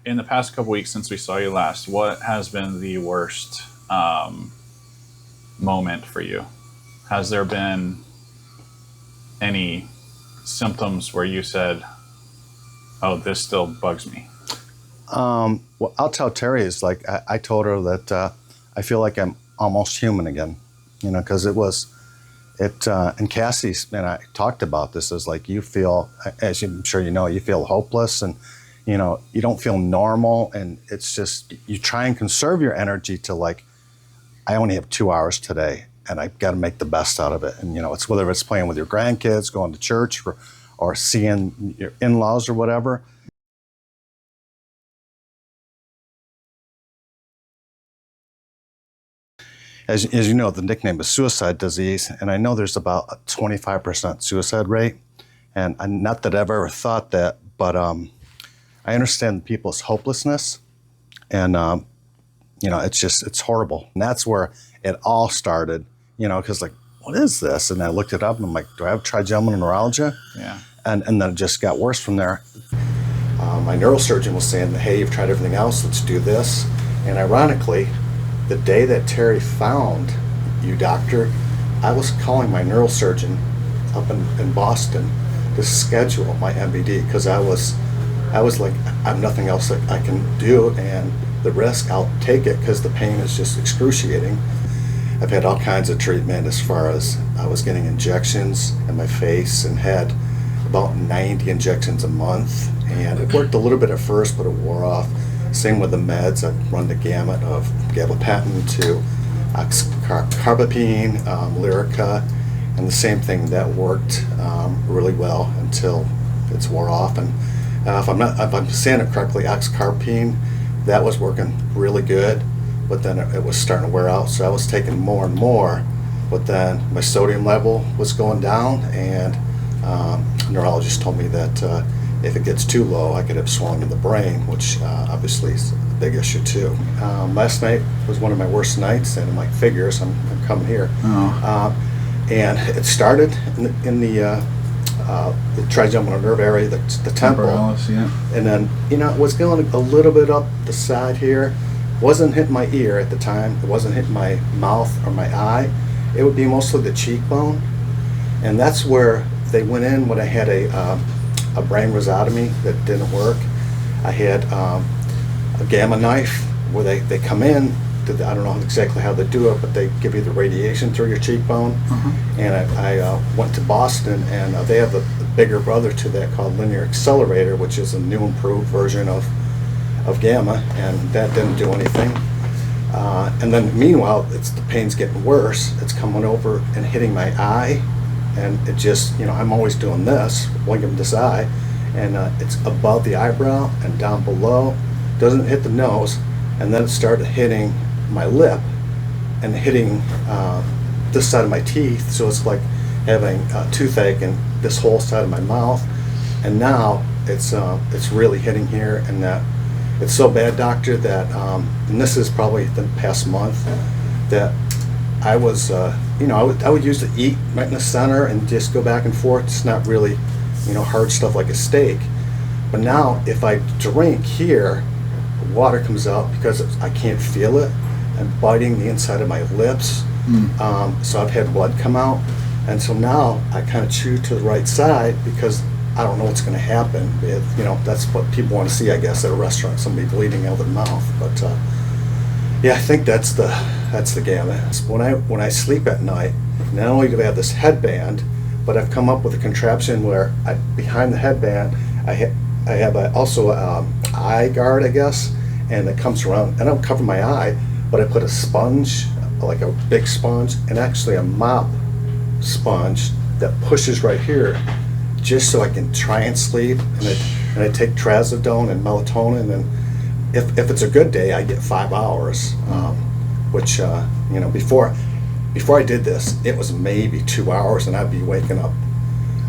In the past couple weeks since we saw you last, what has been the worst moment for you? Has there been any symptoms where you said, oh, this still bugs me? Well, I'll tell Terry, is like, I told her that I feel like I'm almost human again, you know, because and Cassie's, and I talked about this, is like, you feel, as I'm sure you know, you feel hopeless, and, you know, you don't feel normal, and it's just, you try and conserve your energy to like, I only have 2 hours today, and I've got to make the best out of it. And, you know, it's whether it's playing with your grandkids, going to church, or seeing your in-laws or whatever. As you know, the nickname is suicide disease, and I know there's about a 25% suicide rate. And not that I've ever thought that, but I understand people's hopelessness, and you know, it's horrible. And that's where it all started, you know, because like, what is this? And I looked it up, and I'm like, do I have trigeminal neuralgia? Yeah. And then it just got worse from there. My neurosurgeon was saying, hey, you've tried everything else, let's do this. And ironically, the day that Terry found you, doctor, I was calling my neurosurgeon up in Boston to schedule my MBD, because I was like, I have nothing else that I can do, and the risk, I'll take it, because the pain is just excruciating. I've had all kinds of treatment, as far as I was getting injections in my face, and had about 90 injections a month, and it worked a little bit at first, but it wore off. Same with the meds. I've run the gamut of gabapentin to carbapine, Lyrica, and the same thing that worked really well until it's wore off. And if I'm saying it correctly, oxcarpine, that was working really good, but then it was starting to wear out. So I was taking more and more, but then my sodium level was going down, and a neurologist told me that if it gets too low, I could have swelling in the brain, which obviously is a big issue too. Last night was one of my worst nights, and I'm like, figures, I'm coming here. And it started in the trigeminal nerve area, the temple. Yeah. And then, you know, it was going a little bit up the side here. Wasn't hitting my ear at the time. It wasn't hitting my mouth or my eye. It would be mostly the cheekbone. And that's where they went in when I had a brain rhizotomy that didn't work. I had a gamma knife where they come in. I don't know exactly how they do it, but they give you the radiation through your cheekbone. And I went to Boston, and they have a bigger brother to that called linear accelerator, which is a new improved version of gamma, and that didn't do anything. And then meanwhile, the pain's getting worse. It's coming over and hitting my eye, and it just, you know, I'm always doing this, blinking this eye, and it's above the eyebrow and down below. Doesn't hit the nose, and then it started hitting my lip and hitting this side of my teeth. So it's like having a toothache in this whole side of my mouth, and now it's really hitting here, and that it's so bad, doctor, that and this is probably the past month, that I was you know, I would usually eat right in the center and just go back and forth. It's not really, you know, hard stuff like a steak, but now if I drink here, water comes out because I can't feel it. I'm biting the inside of my lips, so I've had blood come out, and so now I kind of chew to the right side because I don't know what's going to happen. You know, that's what people want to see, I guess, at a restaurant, somebody bleeding out of their mouth. But yeah, I think that's the gamut. When I sleep at night, not only do I have this headband, but I've come up with a contraption where behind the headband I have also an eye guard, I guess, and it comes around. I don't cover my eye, but I put a sponge, like a big sponge, and actually a mop sponge that pushes right here, just so I can try and sleep. And I take trazodone and melatonin, and if it's a good day, I get 5 hours, which you know, before I did this, it was maybe 2 hours, and I'd be waking up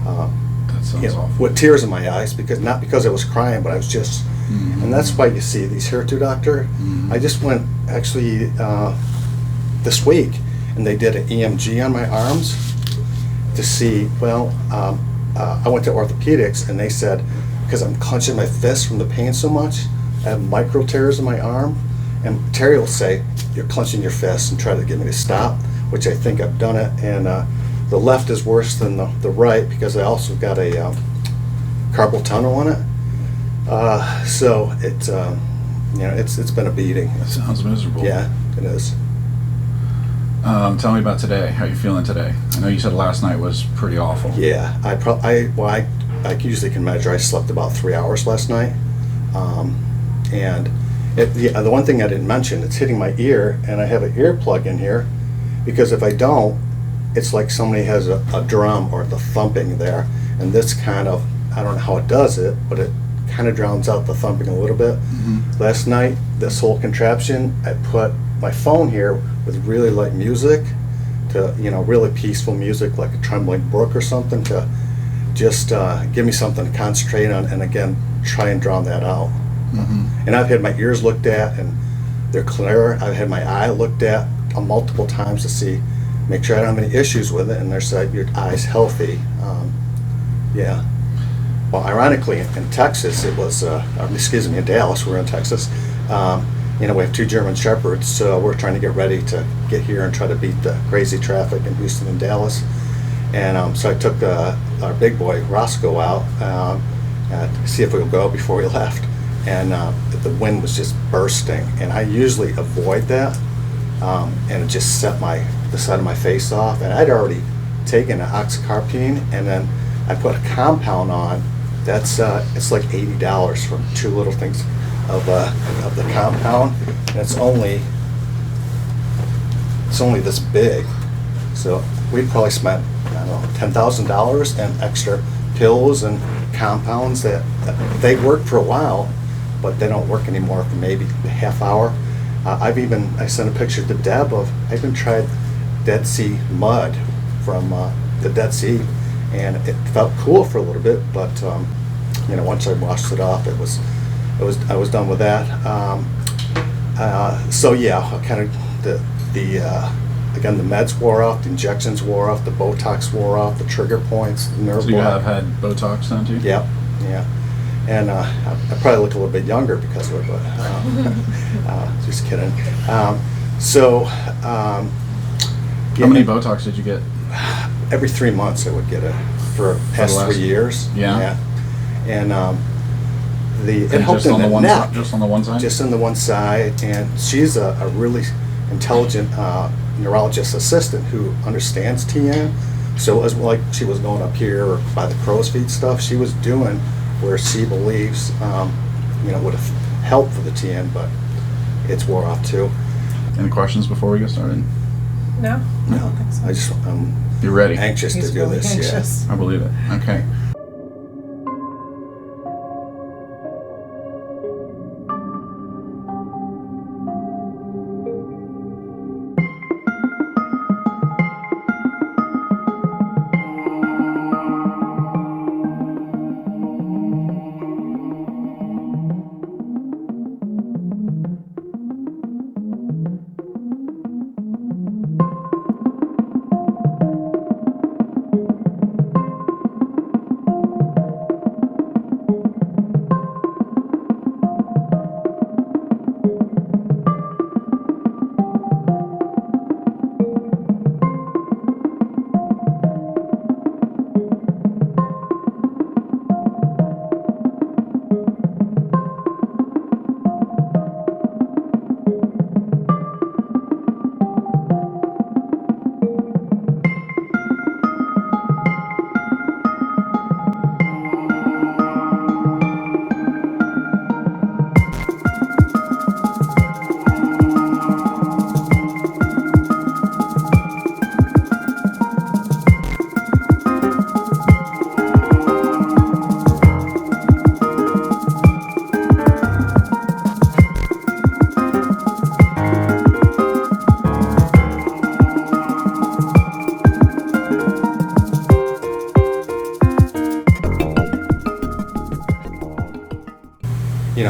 That sounds awful. with tears in my eyes, not because I was crying, but I was just, and that's why you see these here too, doctor. I just went actually this week, and they did an EMG on my arms to see, well, I went to orthopedics, and they said, because I'm clenching my fist from the pain so much, I have micro tears in my arm, and Terry will say, "You're clenching your fists," and try to get me to stop, which I think I've done it. And the left is worse than the right because I also got a carpal tunnel in it. So it's it's been a beating. That sounds miserable. Yeah, it is. Tell me about today. How you feeling today? I know you said last night was pretty awful. Yeah, I usually can measure. I slept about 3 hours last night, and the one thing I didn't mention, it's hitting my ear, and I have an earplug in here because if I don't, it's like somebody has a drum or the thumping there, and this kind of, I don't know how it does it, but it kind of drowns out the thumping a little bit. Mm-hmm. Last night, this whole contraption, I put my phone here with really light music to, really peaceful music like a trembling brook or something to just give me something to concentrate on and again try and drown that out. Mm-hmm. And I've had my ears looked at and they're clear. I've had my eye looked at multiple times to make sure I don't have any issues with it, and they said your eye's healthy. Yeah. Well, ironically, in Texas, it was, in Dallas, we're in Texas. We have 2 German Shepherds, so we're trying to get ready to get here and try to beat the crazy traffic in Houston and Dallas. And so I took our big boy, Roscoe, out to see if we would go before we left. And the wind was just bursting, and I usually avoid that. And it just set the side of my face off. And I'd already taken an oxycarpine, and then I put a compound on. That's it's like $80 for 2 little things of the compound, and it's only this big. So we'd probably spent, I don't know, $10,000 in extra pills and compounds that they work for a while, but they don't work anymore for maybe a half hour. I sent a picture to Deb I even tried Dead Sea mud from the Dead Sea, and it felt cool for a little bit, but once I washed it off, I was done with that. So yeah, kind of again, the meds wore off, the injections wore off, the botox wore off, the trigger points, the nerve. So you have had botox done too? Yep, yeah. And I probably look a little bit younger because of it, but just kidding. How many botox did you get? Every 3 months I would get it for past 3 years. Yeah. And it helped in the neck. Just on the one side? Just on the one side. And she's a really intelligent neurologist assistant who understands TN. So it was like she was going up here by the crow's feet stuff. She was doing where she believes would have helped for the TN, but it's wore off too. Any questions before we get started? No, I don't think so. You're ready. Anxious He's to do really this. anxious. I believe it. Okay.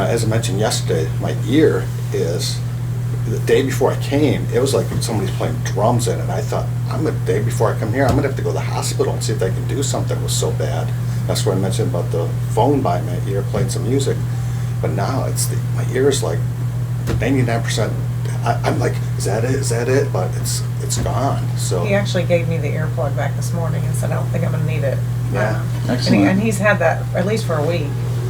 As I mentioned yesterday, my ear is, the day before I came, it was like somebody's playing drums in it. I thought, the day before I come here, I'm going to have to go to the hospital and see if they can do something. It was so bad. That's what I mentioned about the phone by my ear playing some music. But now my ear's like 99%. I'm like, is that it? Is that it? But it's gone. So He actually gave me the earplug back this morning and said, I don't think I'm gonna need it. Yeah. Excellent. And he's had that at least for a week.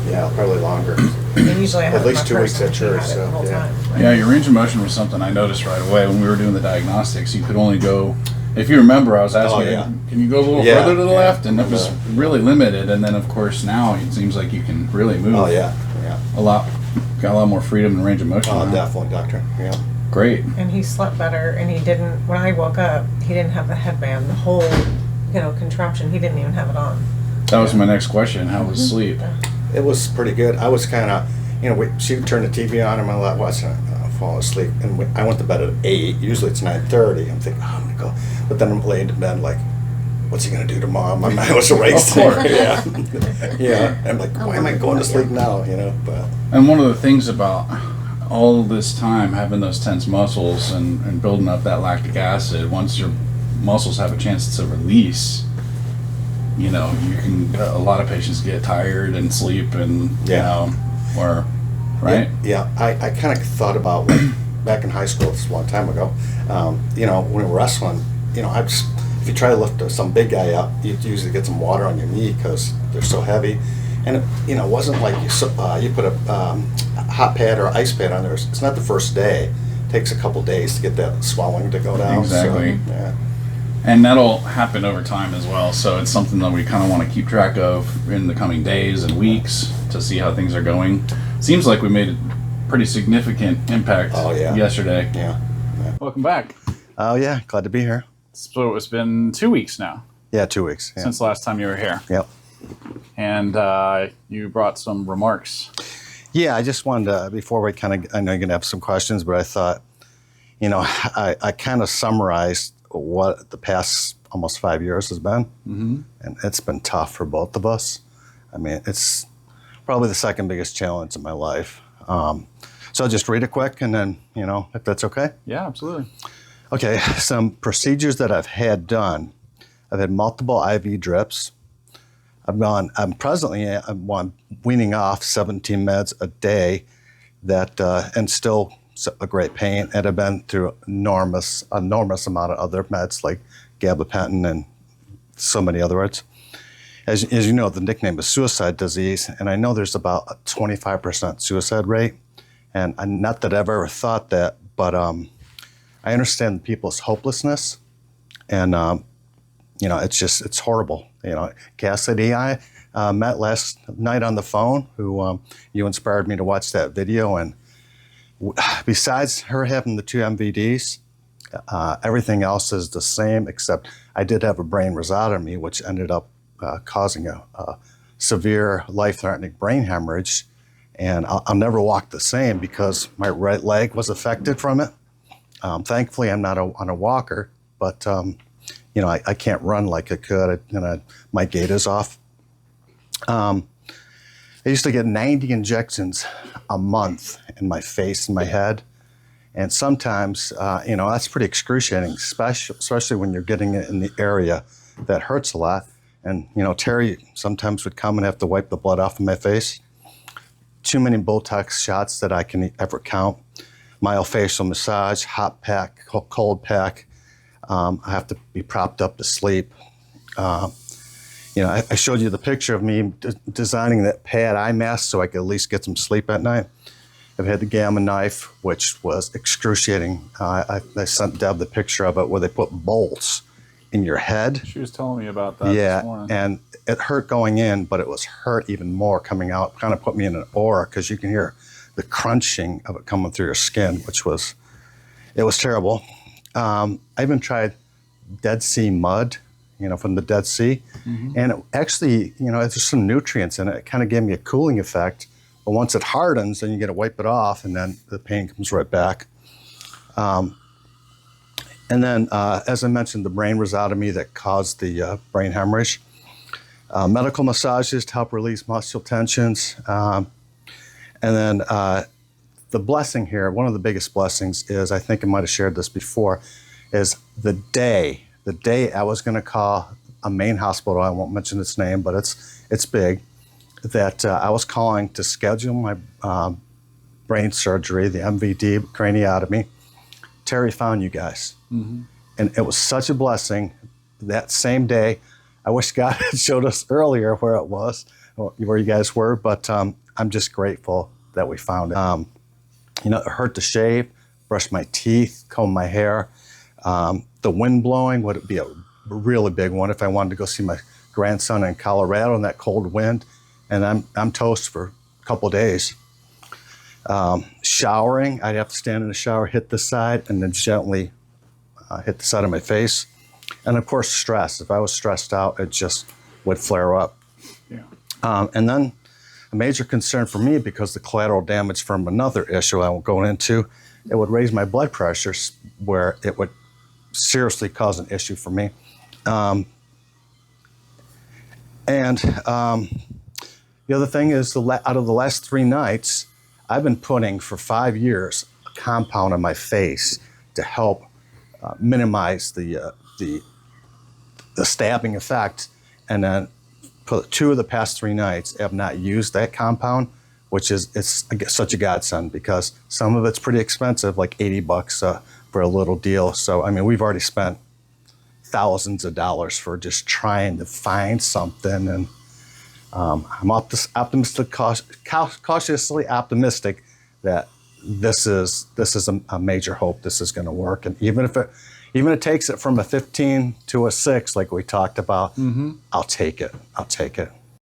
yeah, probably longer. And usually I have At it in least my 2 weeks purse, and at he church, had it so, the whole yeah. time. Yeah, your range of motion was something I noticed right away when we were doing the diagnostics. You could only go, if you remember, I was asking, Oh, yeah. can you go a little Yeah, further to the yeah. left? And it was really limited. And then, of course, now it seems like you can really move Oh yeah. got a lot more freedom and range of motion. Oh, now. definitely, doctor. Yeah. Great. And he slept better, and he didn't, when I woke up, he didn't have the headband, the whole, contraption, he didn't even have it on. That was my next question. How was sleep? It was pretty good. I was kind of, she would turn the TV on and I'm like watching it, fall asleep. And I went to bed at 8. Usually it's 9:30. I'm thinking, oh, I'm gonna go. But then I'm laying in bed like, what's he gonna do tomorrow? My mind was racing. Of course. Yeah. Yeah. I'm like, why am I going to sleep now? But And one of the things about all this time having those tense muscles and building up that lactic acid, once your muscles have a chance to release, you can, a lot of patients get tired and sleep and, or, right? Yeah. I kind of thought about like back in high school, this is a long time ago. When we were wrestling, if you try to lift some big guy up, you usually get some water on your knee because they're so heavy. And it wasn't like you put a hot pad or ice pad on there. It's not the first day. It takes a couple days to get that swelling to go down. Exactly. So, yeah. And that'll happen over time as well. So it's something that we kind of want to keep track of in the coming days and weeks to see how things are going. Seems like we made a pretty significant impact yesterday. Yeah. Welcome back. Oh yeah, glad to be here. So it's been 2 weeks now Yeah, 2 weeks. Yeah. since the last time you were here. Yep. And you brought some remarks. Yeah, I just wanted to, before we I know you're going to have some questions, but I thought, I kind of summarized what the past almost 5 years has been. Mm-hmm. And it's been tough for both of us. I mean, it's probably the second biggest challenge in my life. So I'll just read it quick and then, if that's okay. Yeah, absolutely. Okay, some procedures that I've had done. I've had multiple IV drips. I'm presently weaning off 17 meds a day and still a great pain. And I've been through enormous amount of other meds like gabapentin and so many other words. As you know, the nickname is suicide disease, and I know there's about a 25% suicide rate. And not that I've ever thought that, but I understand people's hopelessness, and it's horrible. Cassidy, I met last night on the phone, who you inspired me to watch that video, and besides her having the 2 MVDs, everything else is the same, except I did have a brain rhizotomy, which ended up causing a severe, life-threatening brain hemorrhage, and I'll never walk the same because my right leg was affected from it. Thankfully, I'm not on a walker, but I can't run like I could, my gait is off. I used to get 90 injections a month in my face and my head, and sometimes, that's pretty excruciating, especially when you're getting it in the area that hurts a lot. And, Terry sometimes would come and have to wipe the blood off of my face. Too many Botox shots that I can ever count. Myofascial massage, hot pack, cold pack. I have to be propped up to sleep. I showed you the picture of me designing that pad eye mask so I could at least get some sleep at night. I've had the gamma knife, which was excruciating. I sent Deb the picture of it where they put bolts in your head. She was telling me about that this morning. And it hurt going in, but it was hurt even more coming out. Kind of put me in an aura because you can hear the crunching of it coming through your skin, it was terrible. I even tried Dead Sea mud, from the Dead Sea. Mm-hmm. And it actually, there's some nutrients in it. It kind of gave me a cooling effect. But once it hardens, then you got to wipe it off, and then the pain comes right back. And then, as I mentioned, the brain rhizotomy that caused the brain hemorrhage. Medical massages to help release muscle tensions. And then the blessing here, one of the biggest blessings is, I think I might have shared this before, is the day I was going to call a main hospital, I won't mention its name, but it's big, that I was calling to schedule my brain surgery, the MVD craniotomy. Terry found you guys. And it was such a blessing that same day. I wish God had showed us earlier where it was, where you guys were, but I'm just grateful that we found it. You know, it hurt to shave, brush my teeth, comb my hair. The wind blowing would be a really big one if I wanted to go see my grandson in Colorado in that cold wind, and I'm toast for a couple of days. Showering, I'd have to stand in the shower, hit the side, and then gently hit the side of my face. And of course, stress. If I was stressed out, it just would flare up. Yeah. And then a major concern for me, because the collateral damage from another issue I won't go into, it would raise my blood pressure where it would seriously cause an issue for me. The other thing is, out of the last 3 nights, I've been putting for 5 years a compound on my face to help minimize the stabbing effect, and then for 2 of the past 3 nights, I have not used that compound, which is such a godsend, because some of it's pretty expensive, like $80 for a little deal. So I mean, we've already spent thousands of dollars for just trying to find something, and I'm cautiously optimistic that this is a major hope. This is going to work, and even if it takes it from a 15 to a 6, like we talked about, I'll take it.